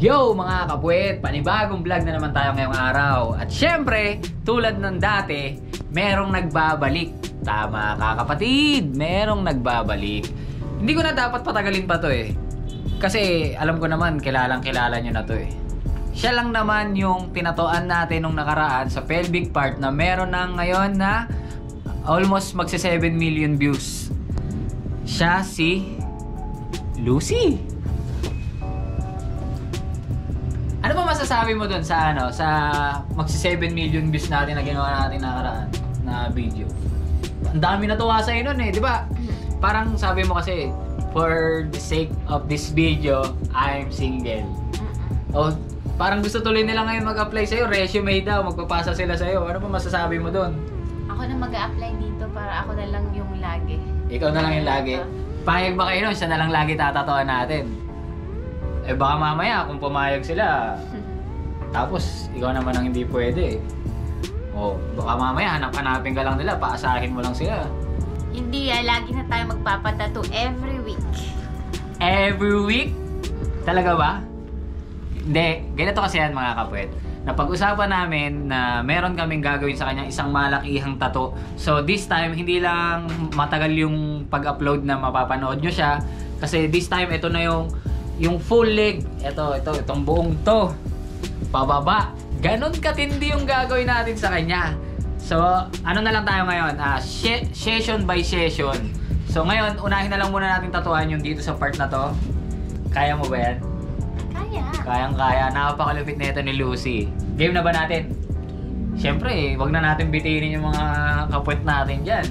Yo mga kapuwet! Panibagong vlog na naman tayo ngayong araw. At syempre, tulad ng dati, merong nagbabalik. Tama ka kapatid, merong nagbabalik. Hindi ko na dapat patagalin pa to eh. Kasi alam ko naman, kilalang kilala nyo na to eh. Siya lang naman yung tinatoan natin nung nakaraan sa pelvic part na meron na ngayon na almost magsi 7 million views. Siya si Lucy. Ano ba masasabi mo dun sa sa magsi 7 million views natin na ginawa natin nakaraan na video? Ang dami natuwa sa'yo nun eh, di ba? Parang sabi mo kasi, for the sake of this video, I'm single. O, parang gusto tuloy nila ngayon mag-apply sa'yo, resume daw, magpapasa sila sa'yo. Ano ba masasabi mo dun? Ako na mag-a-apply dito para ako na lang yung lagi. Ikaw na lang yung lagi? Payag ba kayo nun? Siya na lang lagi tatatoan natin. Eh baka mamaya kung pumayag sila, tapos ikaw naman ang hindi pwede. O baka mamaya hanap-hanapin ka lang nila, paasahin mo lang sila. Hindi lagi na tayo magpapatato every week. Every week? Talaga ba? Hindi, ganito kasi yan mga kapwet. Napag-usapan namin na meron kaming gagawin sa kanya isang malakihang tato. So this time, hindi lang matagal yung pag-upload na mapapanood nyo siya. Kasi this time, ito na yung full leg. Itong buong to. Pababa. Ganon katindi yung gagawin natin sa kanya. So, ano na lang tayo ngayon? Session by session. So ngayon, unahin na lang muna natin tatuan yung dito sa part na to. Kaya mo ba yan? Kaya. Kayang-kaya. Napakalupit na ito ni Lucy. Game na ba natin? Siyempre, wag na natin bitinin yung mga kapwet natin dyan.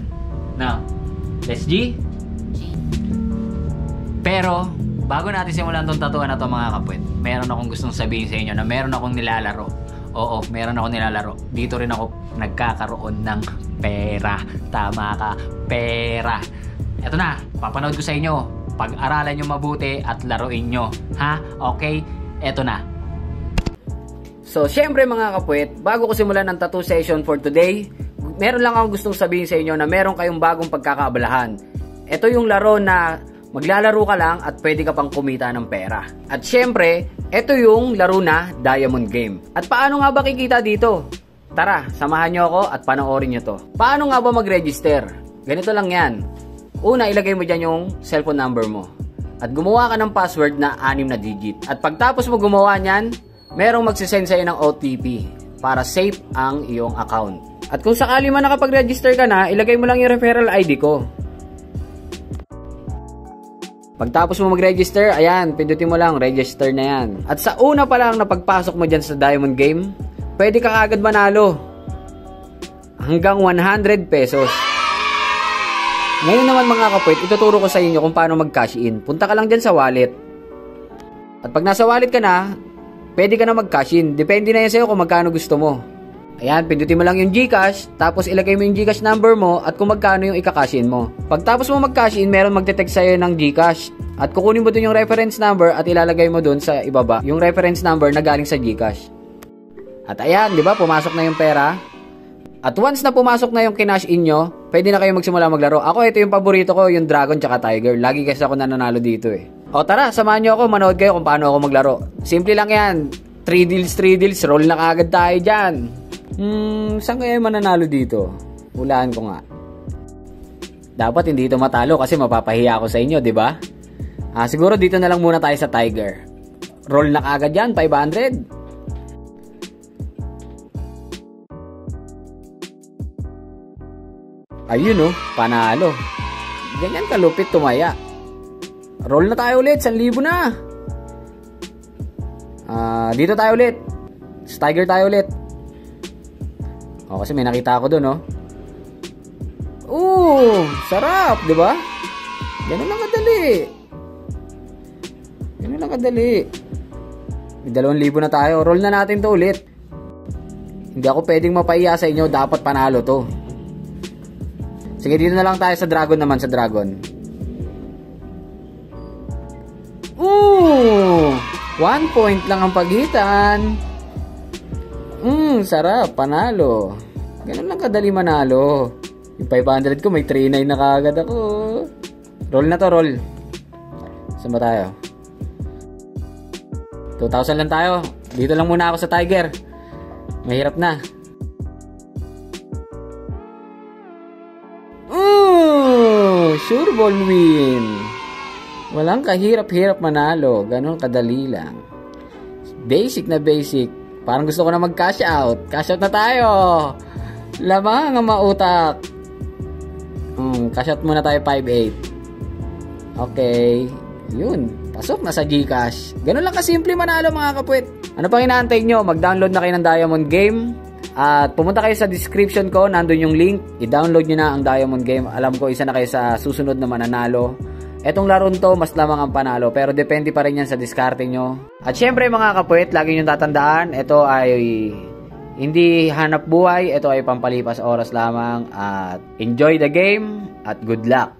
No? Let's G? G. Pero, bago natin simulan itong tatuan na to mga kapwet, meron akong gustong sabihin sa inyo na meron akong nilalaro. Oo, meron akong nilalaro. Dito rin ako nagkakaroon ng pera. Tama ka, pera. Eto na, papanood ko sa inyo. Pag-aralan nyo mabuti at laruin nyo. Ha? Okay? Eto na. So, syempre mga kapwet, bago ko simulan ng tattoo session for today, meron lang akong gustong sabihin sa inyo na meron kayong bagong pagkakaabalahan. Ito yung laro na maglalaro ka lang at pwede ka pang kumita ng pera. At syempre, ito yung laro na Diamond Game. At paano nga ba kikita dito? Tara, samahan nyo ako at panoorin nyo to. Paano nga ba mag-register? Ganito lang yan. Una, ilagay mo dyan yung cellphone number mo. At gumawa ka ng password na 6 na digit. At pagtapos mo gumawa nyan, merong magsisend sa'yo ng OTP para safe ang iyong account. At kung sakali man nakapag-register ka na, ilagay mo lang yung referral ID ko. Pagtapos mo mag-register, ayan, pindutin mo lang, register na yan. At sa una pa lang na pagpasok mo dyan sa Diamond Game, pwede ka agad manalo. Hanggang 100 pesos. Ngayon naman mga kapwet, ituturo ko sa inyo kung paano mag-cash in. Punta ka lang dyan sa wallet. At pag nasa wallet ka na, pwede ka na mag-cash in. Depende na yan sa'yo kung magkano gusto mo. Ayan, pindutin mo lang yung GCash, tapos ilagay mo yung GCash number mo at kung magkano yung ika-cash in mo. Pagtapos mo mag-cash in, meron magte-text sa'yo ng GCash. At kukunin mo dun yung reference number at ilalagay mo dun sa ibaba yung reference number na galing sa GCash. At ayan, di ba, pumasok na yung pera. At once na pumasok na yung kinash in nyo, pwede na kayo magsimula maglaro. Ako, ito yung paborito ko, yung Dragon tsaka Tiger. Lagi kasi ako nananalo dito eh. O tara, samahan nyo ako, manood kayo kung paano ako maglaro. Simple lang yan. 3 deals, roll na kaagad tayo dyan. Saan kayo mananalo dito? Hulaan ko nga. Dapat hindi ito matalo kasi mapapahiya ako sa inyo, di ba? Siguro dito na lang muna tayo sa Tiger. Roll na kaagad yan, 500. Ayun oh, panalo. Ganyan kalupit tumaya. Roll na tayo ulit, 1,000 na. Dito tayo ulit. Sa Tiger tayo ulit. Kasi may nakita ako doon, oh. Sarap, 'di ba? Ganun lang kadali. May 2,000 na tayo. Roll na natin 'to ulit. Hindi ako pwedeng mapahiya sa inyo, dapat panalo 'to. Sige, dito na lang tayo sa Dragon naman, sa Dragon. 1 point lang ang pagitan. Sarap, panalo. Ganun lang kadali manalo. Yung 500 ko, may 3.9 na kaagad ako. Roll na to, roll. Saan ba tayo? 2,000 lang tayo. Dito lang muna ako sa Tiger. Mahirap na. Sure ball win. Walang kahirap-hirap manalo. Ganon kadali lang. Basic na basic. Parang gusto ko na mag-cash out. Cash out na tayo. Lamang ang mautak. Cash out muna tayo 5-8. Okay. Yun. Pasok na sa GCash. Ganon lang kasimple manalo mga kapwet. Ano pang inaantay nyo? Mag-download na kayo ng Diamond Game. At pumunta kayo sa description ko, nandun yung link. I-download nyo na ang Diamond Game. Alam ko, isa na kayo sa susunod na mananalo. Etong laron to, mas lamang ang panalo. Pero depende pa rin yan sa diskarte nyo. At syempre mga kapwet, lagi nyo tatandaan, ito ay hindi hanap buhay. Ito ay pampalipas oras lamang. At enjoy the game at good luck.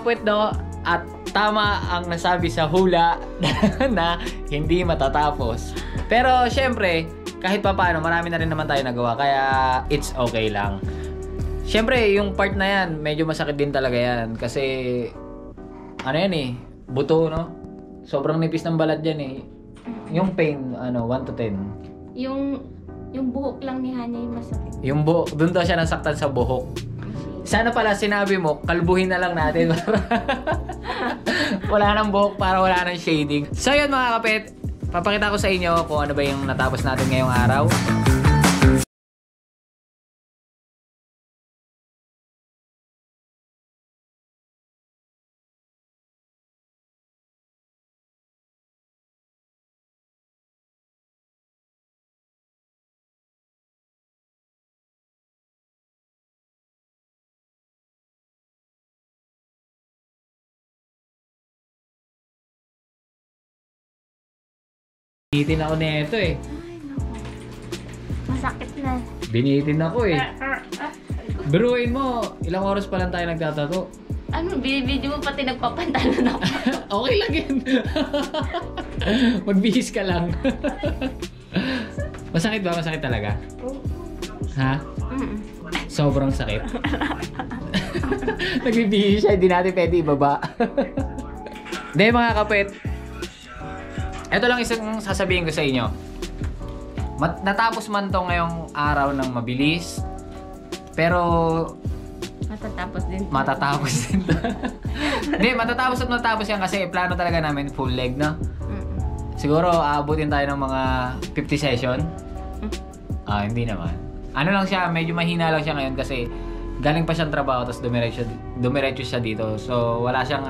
kapwet, no? At tama ang nasabi sa hula na hindi matatapos. Pero syempre, kahit pa paano, marami na rin naman tayo nagawa. Kaya it's okay lang. Syempre, yung part na yan, medyo masakit din talaga yan. Kasi, ano yan eh, buto, no? Sobrang nipis ng balat yan eh. Yung pain, 1 to 10. Yung buhok lang ni Hanya yung masakit. Yung buhok, doon daw siya nasaktan sa buhok. Sana pala sinabi mo, kalbuhin na lang natin. Wala nang buhok para wala nang shading. So yun mga kapit, papakita ko sa inyo kung ano ba yung natapos natin ngayong araw. Binitin ako nito eh. Ay, naku. Masakit na. Binitin ako eh. Biruin mo, ilang oras pa lang tayo nagtatato. Ano, binibidyo mo pati nagpapantalon ako. Okay lang yan. Magbihis ka lang. Masakit ba? Masakit talaga? Ha? Sobrang sakit. Nagbibihis siya, hindi natin pwede ibaba. Hindi mga kapit. Ito lang isang sasabihin ko sa inyo. Natapos man to ngayong araw ng mabilis. Pero Matatapos din. matatapos din to. Hindi, matatapos yan kasi plano talaga namin full leg, no? Siguro aabutin tayo ng mga 50 session. Hindi naman. Ano lang siya, medyo mahina lang siya ngayon kasi galing pa siyang trabaho tapos dumiretso siya dito. So wala siyang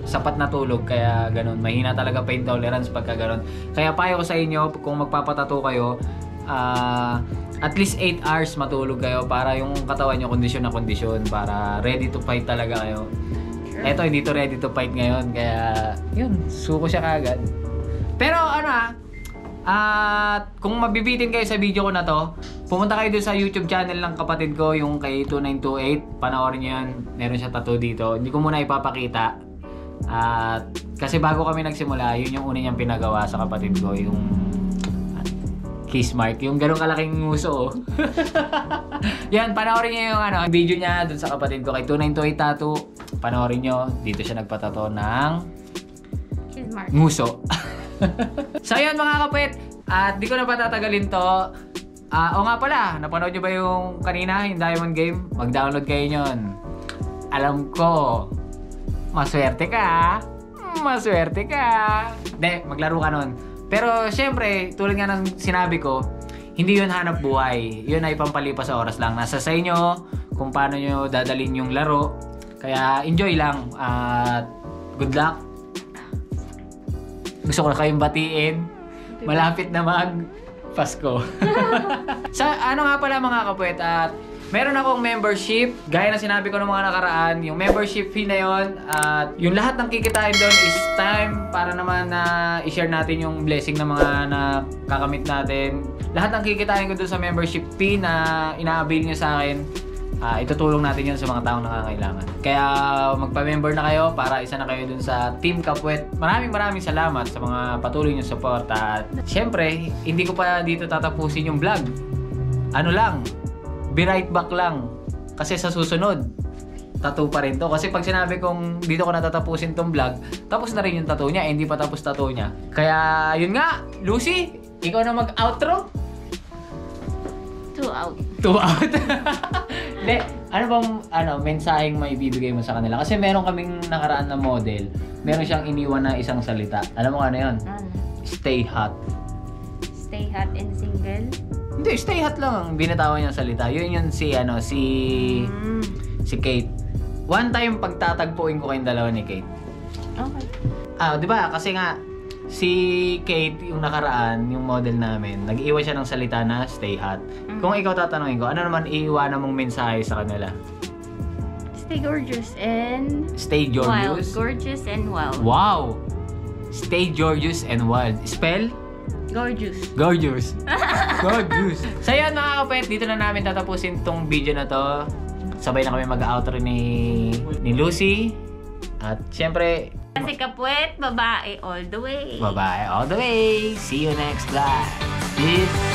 sapat na tulog kaya ganun. Mahina talaga pain tolerance pagka ganun. Kaya payo ko sa inyo kung magpapatato kayo, at least 8 hours matulog kayo para yung katawan nyo kondisyon na kondisyon para ready to fight talaga kayo. Eto, hindi to ready to fight ngayon kaya yun, suko siya kagad. Pero kung mabibitin kayo sa video ko na to, pumunta kayo doon sa YouTube channel ng kapatid ko, yung kay 2928. Panoorin nyo yan. Meron siya tattoo dito. Hindi ko muna ipapakita. Kasi bago kami nagsimula, yun yung una niyang pinagawa sa kapatid ko. Yung kiss mark. Yung ganun kalaking nguso. Yan, panoorin nyo yung video niya doon sa kapatid ko kay 2928 Tattoo. Panoorin nyo. Dito siya nagpatato ng Kiss mark. nguso. So yun mga kapit, at di ko na patatagalin to. O nga pala, napanood nyo ba yung kanina, yung Diamond Game? Mag-download kayo nyon. Alam ko, maswerte ka. Maswerte ka. Hindi, maglaro ka nun. Pero syempre, tulad nga ng sinabi ko, hindi yun hanap buhay. Yun ay pampalipas sa oras lang. Nasa sa inyo kung paano nyo dadalhin yung laro. Kaya enjoy lang. At good luck. Gusto ko na kayong batiin. Malapit na Pasko. Sa nga pala mga kapwet, at meron akong membership. Gaya na sinabi ko ng mga nakaraan, yung membership fee na yun, at yung lahat ng kikitain doon is time para naman na i-share natin yung blessing ng mga nakakamit natin. Lahat ng kikitain ko doon sa membership fee na ina-avail nyo sa akin, itutulong natin yun sa mga taong nangangailangan. Kaya magpa-member na kayo para isa na kayo dun sa Team Kapwet. Maraming salamat sa mga patuloy nyo support. At syempre, hindi ko pa dito tatapusin yung vlog. Be right back lang. Kasi sa susunod, tattoo pa rin to. Kasi pag sinabi kong dito ko natatapusin tong vlog, tapos na rin yung tattoo niya, hindi pa tapos tattoo niya. Kaya yun nga, Lucy, ikaw na mag-outro. 2 out. 2 out. Hindi, ano bang mensaheng may ibibigay mo sa kanila? Kasi meron kaming nakaraan na model. Meron siyang iniwan na isang salita. Alam mo ano yun? Stay hot. Stay hot and single? Hindi, stay hot lang ang binatawan niyang salita. Yun yun si Kate. One time pagtatagpuin ko kayong dalawa ni Kate. Okay. Di ba? Kasi nga si Kate, yung nakaraan, yung model namin, nag-iwan siya ng salita na stay hot. Kung ikaw tatanungin ko, ano naman iiwanan mong mensahe sa kanila? Stay gorgeous and Stay wild. gorgeous? Gorgeous and wild. Wow! Stay gorgeous and wild. Spell? Gorgeous. Gorgeous. Gorgeous. So yun mga kapet, dito na namin tatapusin tong video na to. Sabay na kami mag-outro ni Lucy. At syempre, Kasi kapwet, babae all the way. bye-bye all the way. See you next vlog. Peace.